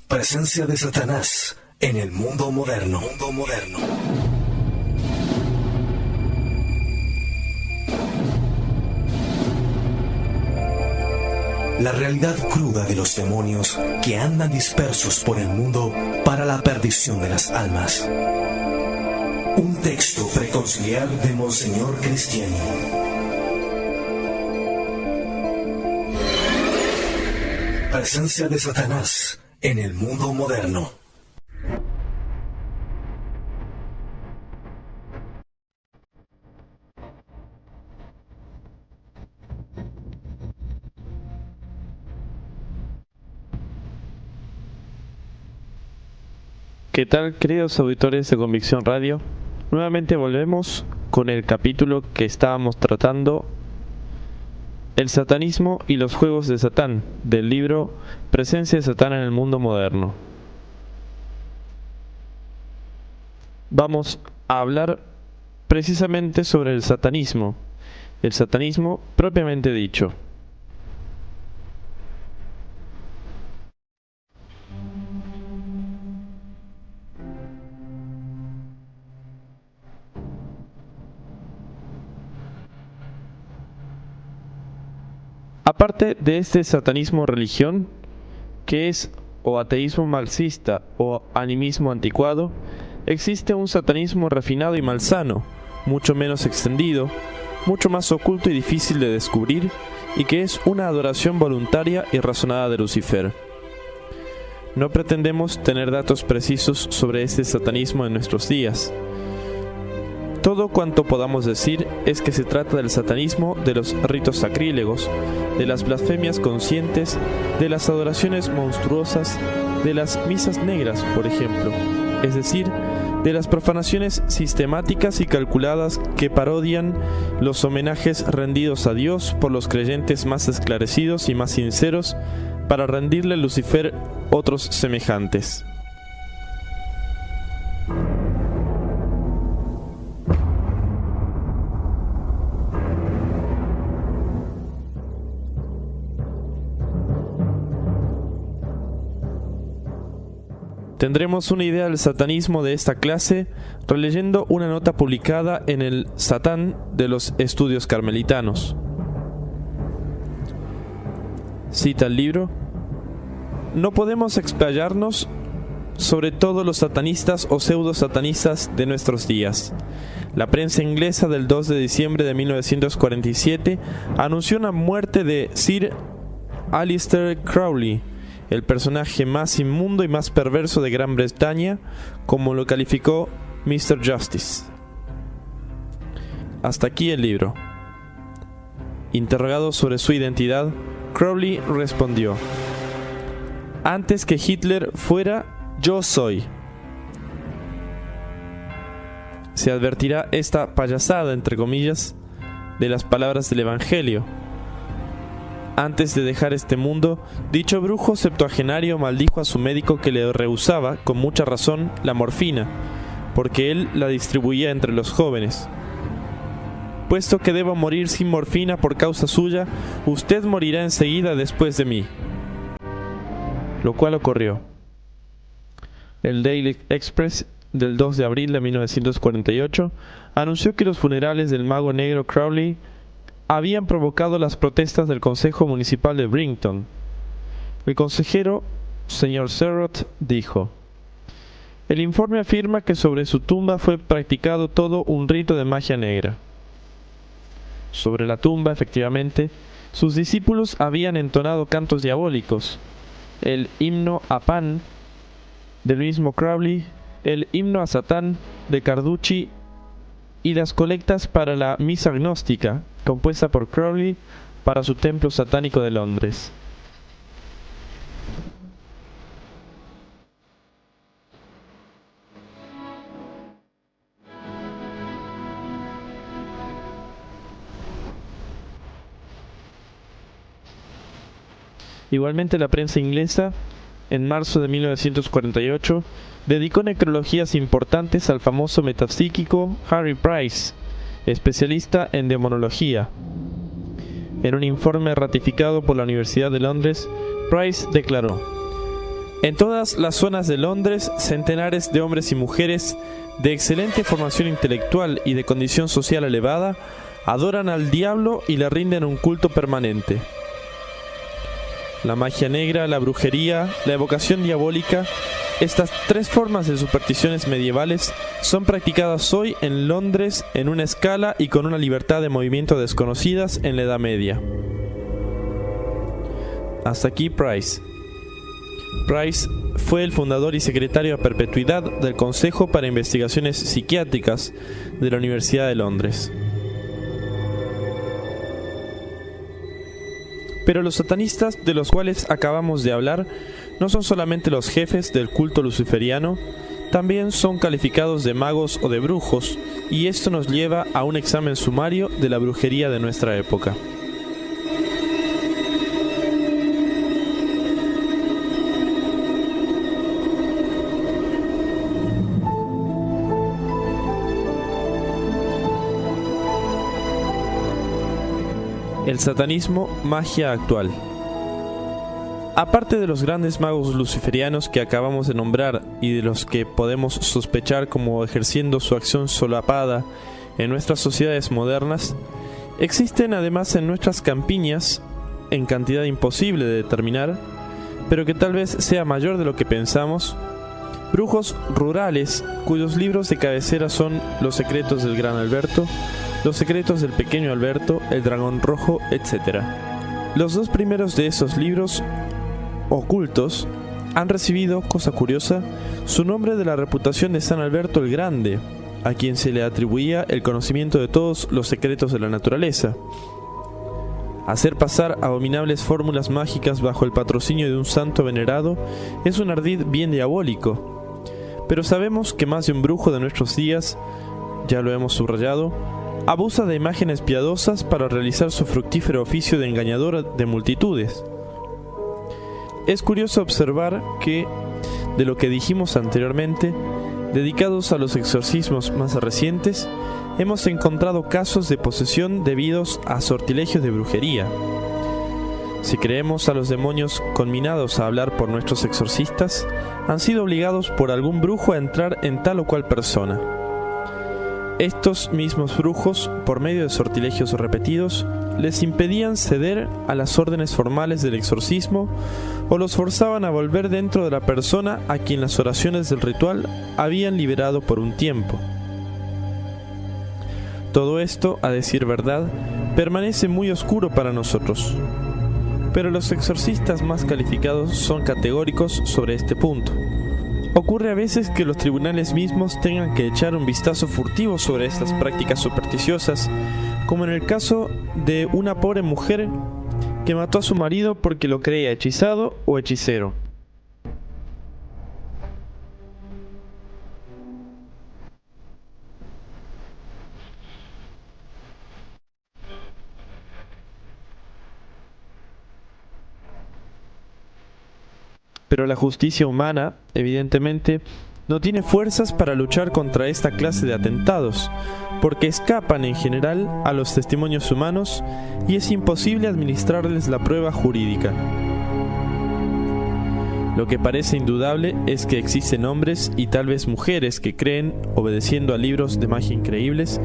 Presencia de Satanás en el mundo moderno. La realidad cruda de los demonios que andan dispersos por el mundo para la perdición de las almas. Un texto preconciliar de Monseñor Cristiani. Presencia de Satanás en el mundo moderno. ¿Qué tal, queridos auditores de Convicción Radio? Nuevamente volvemos con el capítulo que estábamos tratando, el satanismo y los juegos de Satán, del libro Presencia de Satán en el mundo moderno. Vamos a hablar precisamente sobre el satanismo propiamente dicho. Aparte de este satanismo religión, que es o ateísmo marxista o animismo anticuado, existe un satanismo refinado y malsano, mucho menos extendido, mucho más oculto y difícil de descubrir, y que es una adoración voluntaria y razonada de Lucifer. No pretendemos tener datos precisos sobre este satanismo en nuestros días. Todo cuanto podamos decir es que se trata del satanismo de los ritos sacrílegos, de las blasfemias conscientes, de las adoraciones monstruosas, de las misas negras, por ejemplo, es decir, de las profanaciones sistemáticas y calculadas que parodian los homenajes rendidos a Dios por los creyentes más esclarecidos y más sinceros para rendirle a Lucifer otros semejantes. Tendremos una idea del satanismo de esta clase releyendo una nota publicada en el Satán de los Estudios Carmelitanos. Cita el libro: no podemos explayarnos sobre todos los satanistas o pseudo-satanistas de nuestros días. La prensa inglesa del 2 de diciembre de 1947 anunció una muerte de Sir Aleister Crowley, el personaje más inmundo y más perverso de Gran Bretaña, como lo calificó Mr. Justice. Hasta aquí el libro. Interrogado sobre su identidad, Crowley respondió: antes que Hitler fuera, yo soy. Se advertirá esta payasada, entre comillas, de las palabras del Evangelio. Antes de dejar este mundo, dicho brujo septuagenario maldijo a su médico que le rehusaba, con mucha razón, la morfina, porque él la distribuía entre los jóvenes. Puesto que debo morir sin morfina por causa suya, usted morirá enseguida después de mí. Lo cual ocurrió. El Daily Express del 2 de abril de 1948 anunció que los funerales del mago negro Crowley habían provocado las protestas del Consejo Municipal de Brington. El consejero, señor Serrott, dijo: el informe afirma que sobre su tumba fue practicado todo un rito de magia negra. Sobre la tumba, efectivamente, sus discípulos habían entonado cantos diabólicos, el himno a Pan del mismo Crowley, el himno a Satán de Carducci y las colectas para la misa gnóstica, compuesta por Crowley para su templo satánico de Londres. Igualmente, la prensa inglesa, en marzo de 1948, dedicó necrologías importantes al famoso metapsíquico Harry Price, especialista en demonología. En un informe ratificado por la Universidad de Londres, Price declaró: En todas las zonas de Londres, centenares de hombres y mujeres de excelente formación intelectual y de condición social elevada adoran al diablo y le rinden un culto permanente. La magia negra, la brujería, la evocación diabólica, estas tres formas de supersticiones medievales son practicadas hoy en Londres en una escala y con una libertad de movimiento desconocidas en la Edad Media. Hasta aquí Price. Price fue el fundador y secretario a perpetuidad del Consejo para Investigaciones Psiquiátricas de la Universidad de Londres. Pero los satanistas de los cuales acabamos de hablar no son solamente los jefes del culto luciferiano, también son calificados de magos o de brujos, y esto nos lleva a un examen sumario de la brujería de nuestra época. El satanismo, magia actual. Aparte de los grandes magos luciferianos que acabamos de nombrar y de los que podemos sospechar como ejerciendo su acción solapada en nuestras sociedades modernas, existen además en nuestras campiñas, en cantidad imposible de determinar, pero que tal vez sea mayor de lo que pensamos, brujos rurales cuyos libros de cabecera son Los secretos del Gran Alberto, Los secretos del Pequeño Alberto, El Dragón Rojo, etc. Los dos primeros de esos libros ocultos han recibido, cosa curiosa, su nombre de la reputación de San Alberto el Grande, a quien se le atribuía el conocimiento de todos los secretos de la naturaleza. Hacer pasar abominables fórmulas mágicas bajo el patrocinio de un santo venerado es un ardid bien diabólico, pero sabemos que más de un brujo de nuestros días, ya lo hemos subrayado, abusa de imágenes piadosas para realizar su fructífero oficio de engañador de multitudes. Es curioso observar que, de lo que dijimos anteriormente, dedicados a los exorcismos más recientes, hemos encontrado casos de posesión debidos a sortilegios de brujería. Si creemos a los demonios conminados a hablar por nuestros exorcistas, han sido obligados por algún brujo a entrar en tal o cual persona. Estos mismos brujos, por medio de sortilegios repetidos, les impedían ceder a las órdenes formales del exorcismo o los forzaban a volver dentro de la persona a quien las oraciones del ritual habían liberado por un tiempo. Todo esto, a decir verdad, permanece muy oscuro para nosotros, pero los exorcistas más calificados son categóricos sobre este punto. Ocurre a veces que los tribunales mismos tengan que echar un vistazo furtivo sobre estas prácticas supersticiosas, como en el caso de una pobre mujer que mató a su marido porque lo creía hechizado o hechicero. Pero la justicia humana, evidentemente, no tiene fuerzas para luchar contra esta clase de atentados, porque escapan en general a los testimonios humanos y es imposible administrarles la prueba jurídica. Lo que parece indudable es que existen hombres y tal vez mujeres que creen, obedeciendo a libros de magia increíbles,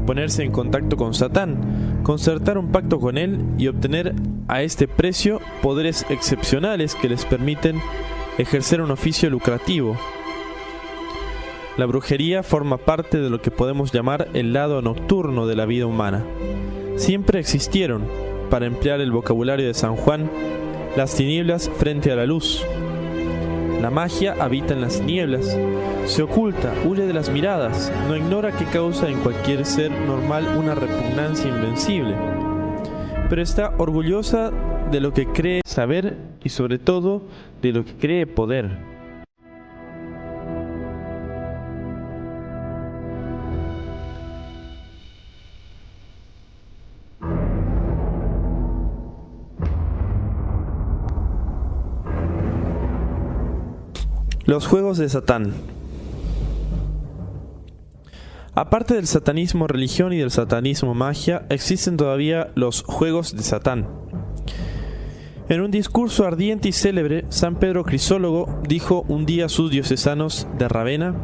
ponerse en contacto con Satán, concertar un pacto con él y obtener a este precio poderes excepcionales que les permiten ejercer un oficio lucrativo. La brujería forma parte de lo que podemos llamar el lado nocturno de la vida humana. Siempre existieron, para emplear el vocabulario de San Juan, las tinieblas frente a la luz. La magia habita en las tinieblas, se oculta, huye de las miradas, no ignora que causa en cualquier ser normal una repugnancia invencible, pero está orgullosa de lo que cree saber y sobre todo de lo que cree poder. Los juegos de Satán. Aparte del satanismo religión y del satanismo magia, existen todavía los juegos de Satán. En un discurso ardiente y célebre, San Pedro Crisólogo dijo un día a sus diocesanos de Ravenna: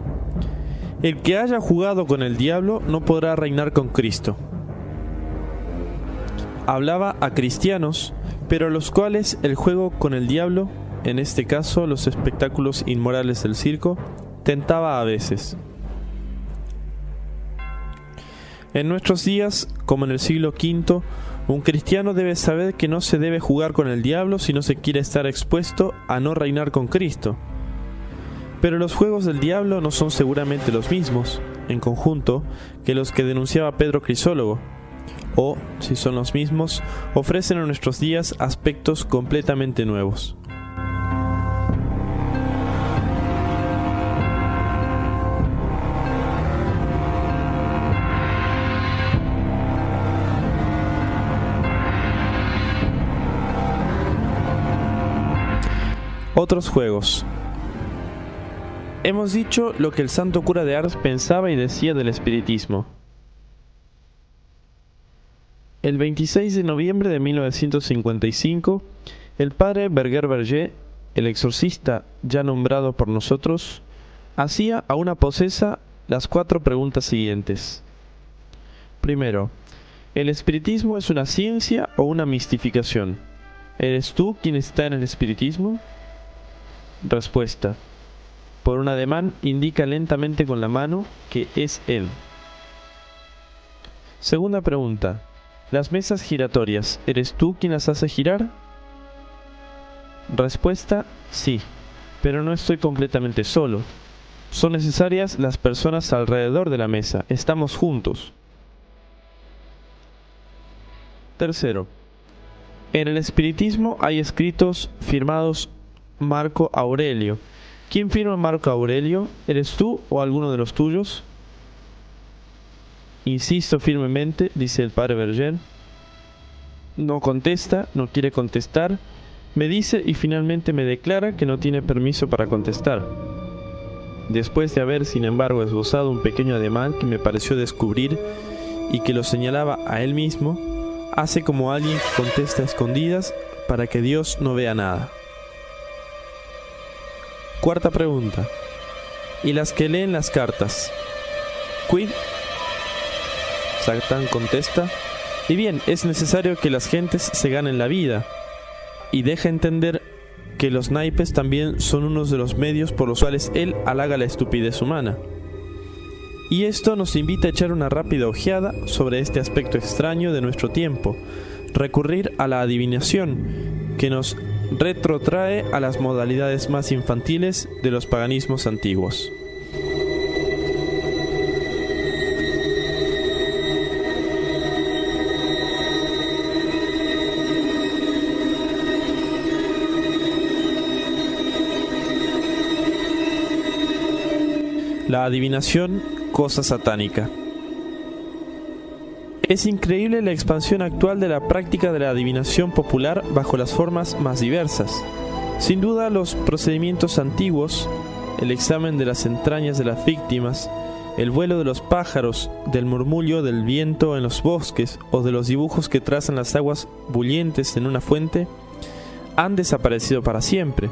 el que haya jugado con el diablo no podrá reinar con Cristo. Hablaba a cristianos, pero a los cuales el juego con el diablo, en este caso los espectáculos inmorales del circo, tentaba a veces. En nuestros días, como en el siglo V, un cristiano debe saber que no se debe jugar con el diablo si no se quiere estar expuesto a no reinar con Cristo. Pero los juegos del diablo no son seguramente los mismos, en conjunto, que los que denunciaba Pedro Crisólogo, o, si son los mismos, ofrecen en nuestros días aspectos completamente nuevos. Otros juegos. Hemos dicho lo que el santo cura de Ars pensaba y decía del espiritismo. El 26 de noviembre de 1955, el padre Berger Berger, el exorcista ya nombrado por nosotros, hacía a una posesa las 4 preguntas siguientes. Primero, ¿el espiritismo es una ciencia o una mistificación? ¿Eres tú quien está en el espiritismo? Respuesta. Por un ademán indica lentamente con la mano que es él. Segunda pregunta. ¿Las mesas giratorias, eres tú quien las hace girar? Respuesta. Sí, pero no estoy completamente solo. Son necesarias las personas alrededor de la mesa. Estamos juntos. Tercero. En el espiritismo hay escritos firmados Marco Aurelio. ¿Quién firma Marco Aurelio? ¿Eres tú o alguno de los tuyos? Insisto firmemente, dice el padre Berger. No contesta, no quiere contestar. Me dice y finalmente me declara que no tiene permiso para contestar. Después de haber, sin embargo, esbozado un pequeño ademán que me pareció descubrir y que lo señalaba a él mismo, hace como alguien que contesta a escondidas para que Dios no vea nada. Cuarta pregunta. ¿Y las que leen las cartas? ¿Quid? Satán contesta: y bien, es necesario que las gentes se ganen la vida. Y deja entender que los naipes también son unos de los medios por los cuales él halaga la estupidez humana. Y esto nos invita a echar una rápida ojeada sobre este aspecto extraño de nuestro tiempo, recurrir a la adivinación, que nos retrotrae a las modalidades más infantiles de los paganismos antiguos. La adivinación, cosa satánica. Es increíble la expansión actual de la práctica de la adivinación popular bajo las formas más diversas. Sin duda, los procedimientos antiguos, el examen de las entrañas de las víctimas, el vuelo de los pájaros, del murmullo del viento en los bosques o de los dibujos que trazan las aguas bullientes en una fuente, han desaparecido para siempre.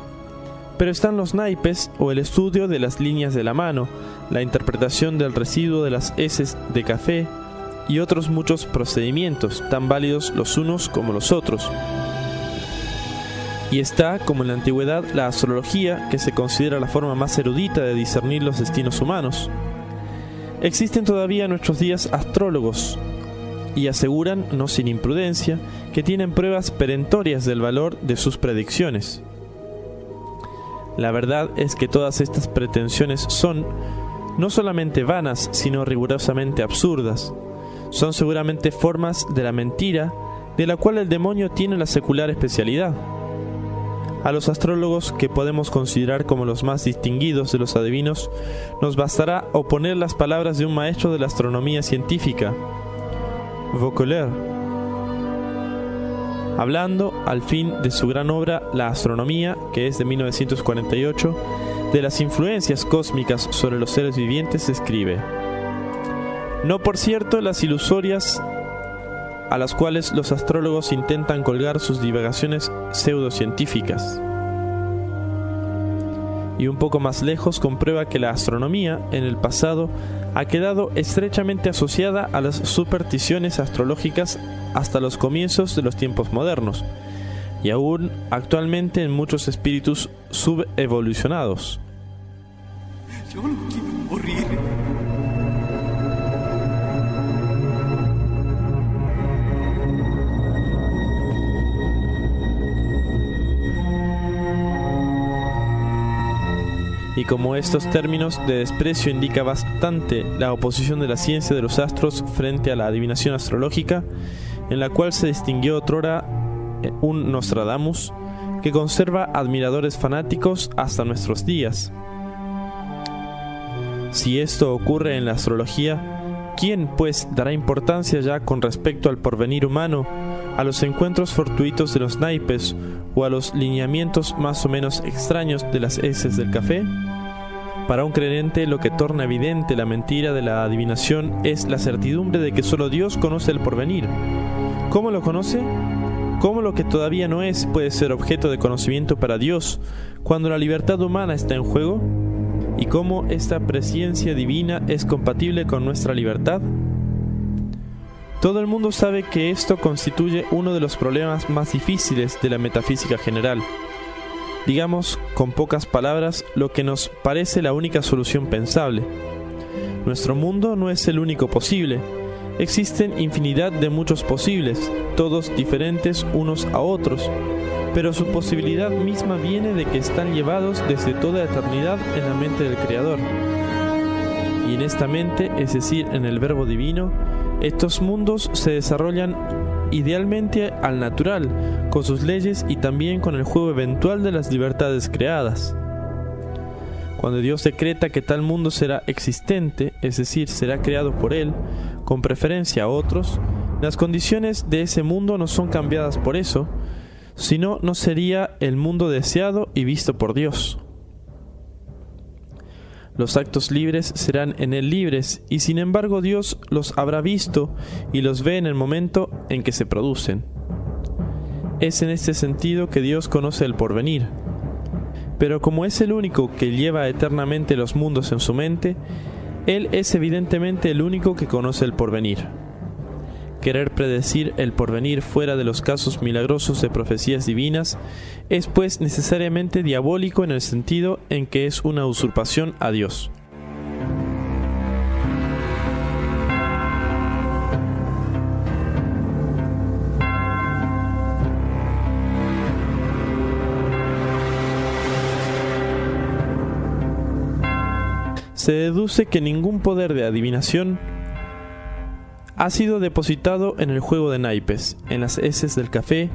Pero están los naipes o el estudio de las líneas de la mano, la interpretación del residuo de las heces de café y otros muchos procedimientos, tan válidos los unos como los otros. Y está, como en la antigüedad, la astrología, que se considera la forma más erudita de discernir los destinos humanos. Existen todavía en nuestros días astrólogos, y aseguran, no sin imprudencia, que tienen pruebas perentorias del valor de sus predicciones. La verdad es que todas estas pretensiones son no solamente vanas, sino rigurosamente absurdas. Son seguramente formas de la mentira, de la cual el demonio tiene la secular especialidad. A los astrólogos, que podemos considerar como los más distinguidos de los adivinos, nos bastará oponer las palabras de un maestro de la astronomía científica, Vauquelin, hablando, al fin de su gran obra La astronomía, que es de 1948, de las influencias cósmicas sobre los seres vivientes, escribe: no, por cierto, las ilusorias a las cuales los astrólogos intentan colgar sus divagaciones pseudocientíficas. Y un poco más lejos comprueba que la astronomía, en el pasado, ha quedado estrechamente asociada a las supersticiones astrológicas hasta los comienzos de los tiempos modernos, y aún actualmente en muchos espíritus subevolucionados. Yo no quiero morir. Y como estos términos de desprecio indica bastante la oposición de la ciencia de los astros frente a la adivinación astrológica, en la cual se distinguió otrora un Nostradamus, que conserva admiradores fanáticos hasta nuestros días. Si esto ocurre en la astrología, ¿quién pues dará importancia ya con respecto al porvenir humano, a los encuentros fortuitos de los naipes o a los lineamientos más o menos extraños de las heces del café? Para un creyente, lo que torna evidente la mentira de la adivinación es la certidumbre de que solo Dios conoce el porvenir. ¿Cómo lo conoce? ¿Cómo lo que todavía no es puede ser objeto de conocimiento para Dios cuando la libertad humana está en juego? ¿Y cómo esta presciencia divina es compatible con nuestra libertad? Todo el mundo sabe que esto constituye uno de los problemas más difíciles de la metafísica general. Digamos, con pocas palabras, lo que nos parece la única solución pensable. Nuestro mundo no es el único posible. Existen infinidad de muchos posibles, todos diferentes unos a otros, pero su posibilidad misma viene de que están llevados desde toda eternidad en la mente del Creador. Y en esta mente, es decir, en el Verbo Divino, estos mundos se desarrollan idealmente al natural, con sus leyes y también con el juego eventual de las libertades creadas. Cuando Dios decreta que tal mundo será existente, es decir, será creado por Él, con preferencia a otros, las condiciones de ese mundo no son cambiadas por eso, sino no sería el mundo deseado y visto por Dios. Los actos libres serán en él libres, y sin embargo Dios los habrá visto y los ve en el momento en que se producen. Es en este sentido que Dios conoce el porvenir. Pero como es el único que lleva eternamente los mundos en su mente, Él es evidentemente el único que conoce el porvenir. Querer predecir el porvenir fuera de los casos milagrosos de profecías divinas es pues necesariamente diabólico en el sentido en que es una usurpación a Dios. Se deduce que ningún poder de adivinación ha sido depositado en el juego de naipes, en las heces del café,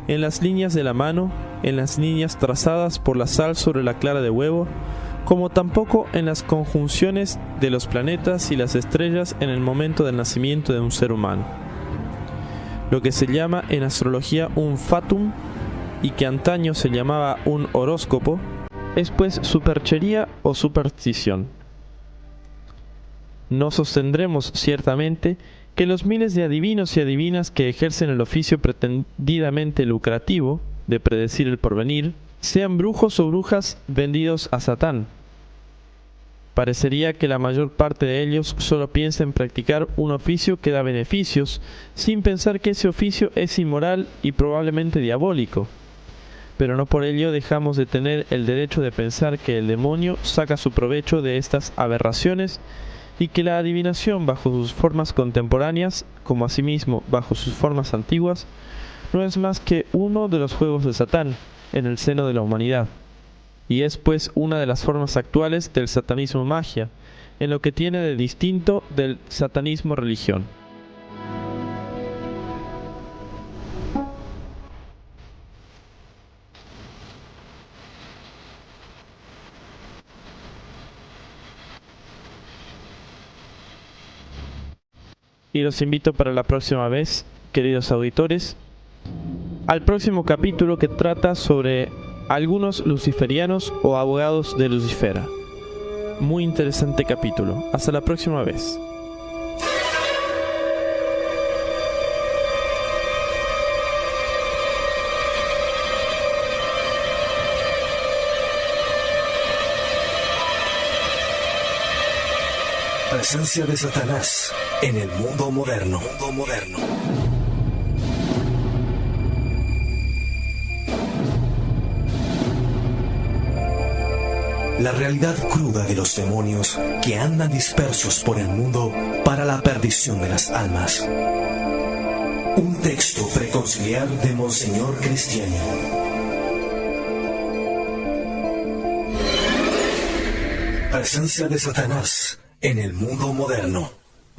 en las líneas de la mano, en las líneas trazadas por la sal sobre la clara de huevo, como tampoco en las conjunciones de los planetas y las estrellas en el momento del nacimiento de un ser humano. Lo que se llama en astrología un fatum, y que antaño se llamaba un horóscopo, es pues superchería o superstición. No sostendremos ciertamente que los miles de adivinos y adivinas que ejercen el oficio pretendidamente lucrativo de predecir el porvenir sean brujos o brujas vendidos a Satán. Parecería que la mayor parte de ellos solo piensa en practicar un oficio que da beneficios, sin pensar que ese oficio es inmoral y probablemente diabólico. Pero no por ello dejamos de tener el derecho de pensar que el demonio saca su provecho de estas aberraciones y que la adivinación bajo sus formas contemporáneas, como asimismo bajo sus formas antiguas, no es más que uno de los juegos de Satán en el seno de la humanidad, y es pues una de las formas actuales del satanismo magia, en lo que tiene de distinto del satanismo religión. Y los invito para la próxima vez, queridos auditores, al próximo capítulo que trata sobre algunos luciferianos o abogados de Lucifera. Muy interesante capítulo. Hasta la próxima vez. Presencia de Satanás en el mundo moderno. La realidad cruda de los demonios que andan dispersos por el mundo para la perdición de las almas. Un texto preconciliar de Monseñor Cristiano. Presencia de Satanás en el mundo moderno.